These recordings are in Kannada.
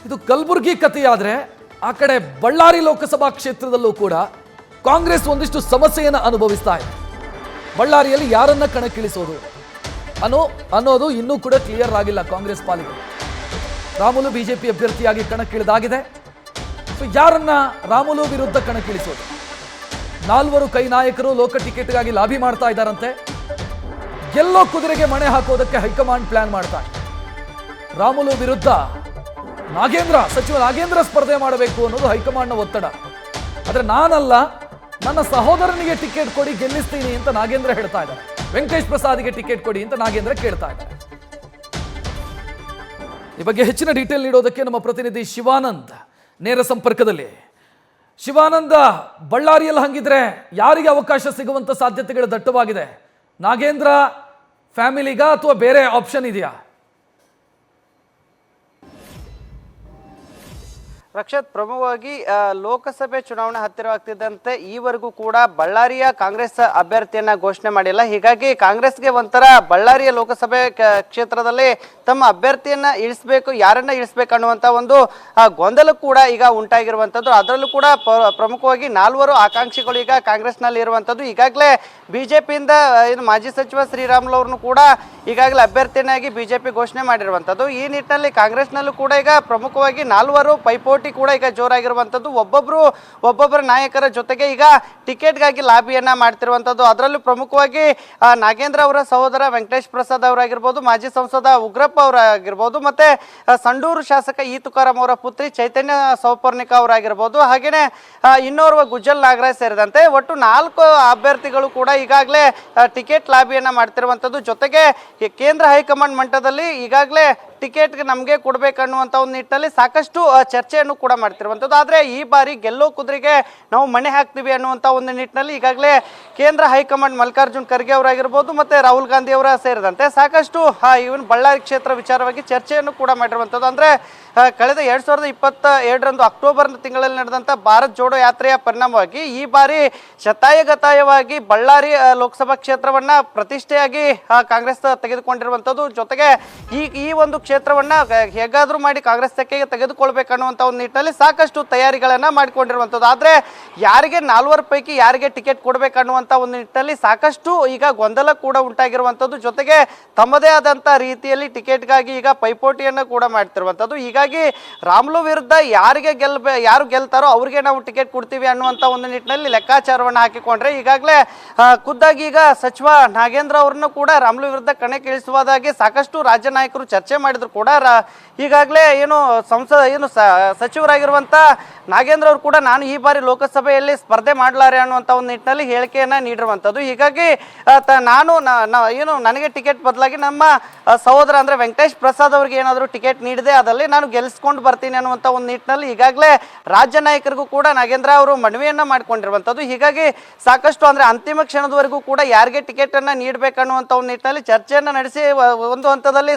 ಇದು ಕಲಬುರಗಿ ಕಥೆಯಾದರೆ ಆ ಕಡೆ ಬಳ್ಳಾರಿ ಲೋಕಸಭಾ ಕ್ಷೇತ್ರದಲ್ಲೂ ಕೂಡ ಕಾಂಗ್ರೆಸ್ ಒಂದಿಷ್ಟು ಸಮಸ್ಯೆಯನ್ನು ಅನುಭವಿಸ್ತಾ ಇದೆ. ಬಳ್ಳಾರಿಯಲ್ಲಿ ಯಾರನ್ನ ಕಣಕ್ಕಿಳಿಸೋದು ಅನ್ನೋದು ಇನ್ನೂ ಕೂಡ ಕ್ಲಿಯರ್ ಆಗಿಲ್ಲ ಕಾಂಗ್ರೆಸ್ ಪಾಲಿಗೆ. ರಾಮುಲು ಬಿಜೆಪಿ ಅಭ್ಯರ್ಥಿಯಾಗಿ ಕಣಕ್ಕಿಳಿದಾಗಿದೆ. ಸೊ ಯಾರನ್ನ ರಾಮುಲು ವಿರುದ್ಧ ಕಣಕ್ಕಿಳಿಸೋದು? 4 ಕೈ ನಾಯಕರು ಲೋಕ ಟಿಕೆಟ್ಗಾಗಿ ಲಾಬಿ ಮಾಡ್ತಾ ಇದ್ದಾರಂತೆ. ಗೆಲ್ಲೋ ಕುದುರೆಗೆ ಮಣೆ ಹಾಕೋದಕ್ಕೆ ಹೈಕಮಾಂಡ್ ಪ್ಲಾನ್ ಮಾಡ್ತಾ ಇದೆ. ರಾಮುಲು ವಿರುದ್ಧ ಸಚಿವ ನಾಗೇಂದ್ರ ಸ್ಪರ್ಧೆ ಮಾಡಬೇಕು ಅನ್ನೋದು ಹೈಕಮಾಂಡ್ನ ಒತ್ತಡ. ಆದರೆ ನಾನಲ್ಲ, ನನ್ನ ಸಹೋದರನಿಗೆ ಟಿಕೆಟ್ ಕೊಡಿ, ಗೆಲ್ಲಿಸ್ತೀನಿ ಅಂತ ನಾಗೇಂದ್ರ ಹೇಳ್ತಾ ಇದ್ದಾರೆ. ವೆಂಕಟೇಶ್ ಪ್ರಸಾದ್ಗೆ ಟಿಕೆಟ್ ಕೊಡಿ ಅಂತ ನಾಗೇಂದ್ರ ಕೇಳ್ತಾ ಇದ್ದಾರೆ. ಈ ಬಗ್ಗೆ ಹೆಚ್ಚಿನ ಡೀಟೇಲ್ ನೀಡೋದಕ್ಕೆ ನಮ್ಮ ಪ್ರತಿನಿಧಿ ಶಿವಾನಂದ್ ನೇರ ಸಂಪರ್ಕದಲ್ಲಿ. ಶಿವಾನಂದ, ಬಳ್ಳಾರಿಯಲ್ಲಿ ಹಂಗಿದ್ರೆ ಯಾರಿಗೆ ಅವಕಾಶ ಸಿಗುವಂತ ಸಾಧ್ಯತೆಗಳು ದಟ್ಟವಾಗಿದೆ? ನಾಗೇಂದ್ರ ಫ್ಯಾಮಿಲಿಗ ಅಥವಾ ಬೇರೆ ಆಪ್ಷನ್ ಇದೆಯಾ? ರಕ್ಷತ್, ಪ್ರಮುಖವಾಗಿ ಲೋಕಸಭೆ ಚುನಾವಣೆ ಹತ್ತಿರವಾಗ್ತಿದ್ದಂತೆ ಈವರೆಗೂ ಕೂಡ ಬಳ್ಳಾರಿಯ ಕಾಂಗ್ರೆಸ್ ಅಭ್ಯರ್ಥಿಯನ್ನ ಘೋಷಣೆ ಮಾಡಿಲ್ಲ. ಹೀಗಾಗಿ ಕಾಂಗ್ರೆಸ್ಗೆ ಒಂಥರ ಬಳ್ಳಾರಿಯ ಲೋಕಸಭೆ ಕ್ಷೇತ್ರದಲ್ಲಿ ತಮ್ಮ ಅಭ್ಯರ್ಥಿಯನ್ನ ಇಳಿಸಬೇಕು, ಯಾರನ್ನ ಇಳಿಸಬೇಕು ಅನ್ನುವಂಥ ಒಂದು ಗೊಂದಲ ಕೂಡ ಈಗ ಉಂಟಾಗಿರುವಂಥದ್ದು. ಅದರಲ್ಲೂ ಕೂಡ ಪ್ರಮುಖವಾಗಿ 4 ಆಕಾಂಕ್ಷಿಗಳು ಈಗ ಕಾಂಗ್ರೆಸ್ನಲ್ಲಿ ಇರುವಂಥದ್ದು. ಈಗಾಗಲೇ ಬಿಜೆಪಿಯಿಂದ ಮಾಜಿ ಸಚಿವ ಶ್ರೀರಾಮುಲು ಅವ್ರನ್ನು ಕೂಡ ಈಗಾಗಲೇ ಅಭ್ಯರ್ಥಿಯನ್ನಾಗಿ ಬಿಜೆಪಿ ಘೋಷಣೆ ಮಾಡಿರುವಂಥದ್ದು. ಈ ನಿಟ್ಟಿನಲ್ಲಿ ಕಾಂಗ್ರೆಸ್ನಲ್ಲೂ ಕೂಡ ಈಗ ಪ್ರಮುಖವಾಗಿ 4 ಪೈಪೋಟಿ ಕೂಡ ಈಗ ಜೋರಾಗಿರುವಂಥದ್ದು. ಒಬ್ಬೊಬ್ಬರ ನಾಯಕರ ಜೊತೆಗೆ ಈಗ ಟಿಕೆಟ್ಗಾಗಿ ಲಾಬಿಯನ್ನ ಮಾಡ್ತಿರುವಂಥದ್ದು. ಅದರಲ್ಲೂ ಪ್ರಮುಖವಾಗಿ ನಾಗೇಂದ್ರ ಅವರ ಸಹೋದರ ವೆಂಕಟೇಶ್ ಪ್ರಸಾದ್ ಅವರಾಗಿರ್ಬೋದು, ಮಾಜಿ ಸಂಸದ ಉಗ್ರಪ್ಪ ಅವರಾಗಿರ್ಬೋದು, ಮತ್ತೆ ಸಂಡೂರು ಶಾಸಕ ಇ ತುಕಾರಾಮ್ ಅವರ ಪುತ್ರಿ ಚೈತನ್ಯ ಸೌಪರ್ಣಿಕ ಅವರಾಗಿರ್ಬೋದು, ಹಾಗೇನೆ ಇನ್ನೋರ್ವ ಗುಜ್ಜಲ್ ನಾಗರಾಜ್ ಸೇರಿದಂತೆ ಒಟ್ಟು 4 ಅಭ್ಯರ್ಥಿಗಳು ಕೂಡ ಈಗಾಗಲೇ ಟಿಕೆಟ್ ಲಾಬಿಯನ್ನ ಮಾಡ್ತಿರುವಂಥದ್ದು. ಜೊತೆಗೆ ಕೇಂದ್ರ ಹೈಕಮಾಂಡ್ ಮಟ್ಟದಲ್ಲಿ ಈಗಾಗಲೇ ಟಿಕೆಟ್ಗೆ ನಮಗೆ ಕೊಡಬೇಕನ್ನುವಂಥ ಒಂದು ನಿಟ್ಟಿನಲ್ಲಿ ಸಾಕಷ್ಟು ಚರ್ಚೆಯನ್ನು ಕೂಡ ಮಾಡ್ತಿರುವಂಥದ್ದು. ಆದರೆ ಈ ಬಾರಿ ಗೆಲ್ಲೋ ಕುದುರೆಗೆ ನಾವು ಮಣೆ ಹಾಕ್ತೀವಿ ಅನ್ನುವಂಥ ಒಂದು ನಿಟ್ಟಿನಲ್ಲಿ ಈಗಾಗಲೇ ಕೇಂದ್ರ ಹೈಕಮಾಂಡ್ ಮಲ್ಲಿಕಾರ್ಜುನ್ ಖರ್ಗೆ ಅವರಾಗಿರ್ಬೋದು, ಮತ್ತು ರಾಹುಲ್ ಗಾಂಧಿ ಅವರ ಸೇರಿದಂತೆ ಸಾಕಷ್ಟು ಇವನ್ ಬಳ್ಳಾರಿ ಕ್ಷೇತ್ರ ವಿಚಾರವಾಗಿ ಚರ್ಚೆಯನ್ನು ಕೂಡ ಮಾಡಿರುವಂಥದ್ದು. ಅಂದರೆ ಕಳೆದ 2022 ಅಕ್ಟೋಬರ್ ತಿಂಗಳಲ್ಲಿ ನಡೆದಂಥ ಭಾರತ್ ಜೋಡೋ ಯಾತ್ರೆಯ ಪರಿಣಾಮವಾಗಿ ಈ ಬಾರಿ ಶತಾಯಗತಾಯವಾಗಿ ಬಳ್ಳಾರಿ ಲೋಕಸಭಾ ಕ್ಷೇತ್ರವನ್ನ ಪ್ರತಿಷ್ಠೆಯಾಗಿ ಕಾಂಗ್ರೆಸ್ ತೆಗೆದುಕೊಂಡಿರುವಂಥದ್ದು. ಜೊತೆಗೆ ಈ ಒಂದು ಕ್ಷೇತ್ರವನ್ನ ಹೇಗಾದ್ರೂ ಮಾಡಿ ಕಾಂಗ್ರೆಸ್ ತೆಕ್ಕೆಗೆ ತೆಗೆದುಕೊಳ್ಬೇಕನ್ನುವಂಥ ಒಂದು ನಿಟ್ಟಿನಲ್ಲಿ ಸಾಕಷ್ಟು ತಯಾರಿಗಳನ್ನ ಮಾಡಿಕೊಂಡಿರುವಂಥದ್ದು. ಆದರೆ ಯಾರಿಗೆ 4 ಪೈಕಿ ಯಾರಿಗೆ ಟಿಕೆಟ್ ಕೊಡಬೇಕನ್ನುವಂಥ ಒಂದು ನಿಟ್ಟಿನಲ್ಲಿ ಸಾಕಷ್ಟು ಈಗ ಗೊಂದಲ ಕೂಡ ಉಂಟಾಗಿರುವಂಥದ್ದು. ಜೊತೆಗೆ ತಮ್ಮದೇ ಆದಂಥ ರೀತಿಯಲ್ಲಿ ಟಿಕೆಟ್ಗಾಗಿ ಈಗ ಪೈಪೋಟಿಯನ್ನು ಕೂಡ ಮಾಡ್ತಿರುವಂಥದ್ದು. ಹೀಗಾಗಿ ರಾಮುಲು ವಿರುದ್ಧ ಯಾರು ಗೆಲ್ತಾರೋ ಅವ್ರಿಗೆ ನಾವು ಟಿಕೆಟ್ ಕೊಡ್ತೀವಿ ಅನ್ನುವಂಥ ಒಂದು ನಿಟ್ಟಿನಲ್ಲಿ ಲೆಕ್ಕಾಚಾರವನ್ನು ಹಾಕಿಕೊಂಡ್ರೆ ಈಗಾಗಲೇ ಖುದ್ದಾಗಿ ಈಗ ಸಚಿವ ನಾಗೇಂದ್ರ ಅವರನ್ನು ಕೂಡ ರಾಮುಲು ವಿರುದ್ಧ ಕಣಕ್ಕಿಳಿಸುವುದಾಗಿ ಸಾಕಷ್ಟು ರಾಜ್ಯ ನಾಯಕರು ಚರ್ಚೆ ಮಾಡಿದ್ರು ಕೂಡ ಈಗಾಗಲೇ ಸಚಿವರಾಗಿರುವಂಥ ನಾಗೇಂದ್ರ ಅವರು ಕೂಡ ನಾನು ಈ ಬಾರಿ ಲೋಕಸಭೆಯಲ್ಲಿ ಸ್ಪರ್ಧೆ ಮಾಡಲಾರೆ ಅನ್ನುವಂಥ ಒಂದು ನಿಟ್ಟಿನಲ್ಲಿ ಹೇಳಿಕೆಯನ್ನು ನೀಡಿರುವಂಥದ್ದು. ಹೀಗಾಗಿ ನನಗೆ ಟಿಕೆಟ್ ಬದಲಾಗಿ ನಮ್ಮ ಸಹೋದರ ಅಂದರೆ ವೆಂಕಟೇಶ್ ಪ್ರಸಾದ್ ಅವ್ರಿಗೆ ಏನಾದರೂ ಟಿಕೆಟ್ ನೀಡಿದೆ ಅದಲ್ಲಿ ನಾನು ಗೆಲ್ಲಿಸ್ಕೊಂಡು ಬರ್ತೀನಿ ಅನ್ನುವಂಥ ಒಂದು ನಿಟ್ಟಿನಲ್ಲಿ ಈಗಾಗಲೇ ರಾಜ್ಯ ನಾಯಕರಿಗೂ ಕೂಡ ನಾಗೇಂದ್ರ ಅವರು ಮನವಿಯನ್ನು ಮಾಡಿಕೊಂಡಿರುವಂಥದ್ದು. ಹೀಗಾಗಿ ಸಾಕಷ್ಟು ಅಂದರೆ ಅಂತಿಮ ಕ್ಷಣದವರೆಗೂ ಕೂಡ ಯಾರಿಗೆ ಟಿಕೆಟನ್ನು ನೀಡಬೇಕನ್ನುವಂಥ ಒಂದು ನಿಟ್ಟಿನಲ್ಲಿ ಚರ್ಚೆಯನ್ನು ನಡೆಸಿ ಒಂದು ಹಂತದಲ್ಲಿ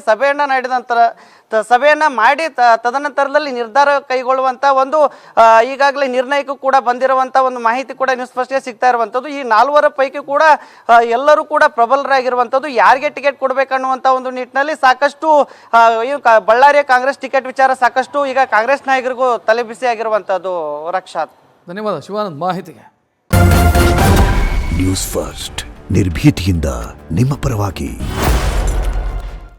ಸಭೆಯನ್ನು ಮಾಡಿ ತದನಂತರದಲ್ಲಿ ನಿರ್ಧಾರ ಕೈಗೊಳ್ಳುವಂಥ ಒಂದು ಈಗಾಗಲೇ ನಿರ್ಣಯಕ್ಕೂ ಕೂಡ ಬಂದಿರುವಂಥ ಒಂದು ಮಾಹಿತಿ ಕೂಡ ಸ್ಪಷ್ಟವಾಗಿ ಸಿಗ್ತಾ ಇರುವಂಥದ್ದು. ಈ 4 ಪೈಕಿ ಕೂಡ ಎಲ್ಲರೂ ಕೂಡ ಪ್ರಬಲರಾಗಿರುವಂಥದ್ದು. ಯಾರಿಗೆ ಟಿಕೆಟ್ ಕೊಡಬೇಕನ್ನುವಂಥ ಒಂದು ನಿಟ್ಟಿನಲ್ಲಿ ಸಾಕಷ್ಟು ಬಳ್ಳಾರಿಯ ಕಾಂಗ್ರೆಸ್ ಟಿಕೆಟ್ ವಿಚಾರ ಸಾಕಷ್ಟು ಈಗ ಕಾಂಗ್ರೆಸ್ ನಾಯಕರಿಗೂ ತಲೆ ಬಿಸಿ ಆಗಿರುವಂಥದ್ದು. ರಕ್ಷಾತ್, ಧನ್ಯವಾದ ಶಿವಾನಂದ್ ಮಾಹಿತಿಗೆ. ನ್ಯೂಸ್ ಫಸ್ಟ್ ನಿರ್ಭೀತಿಯಿಂದ ನಿಮ್ಮ ಪರವಾಗಿ.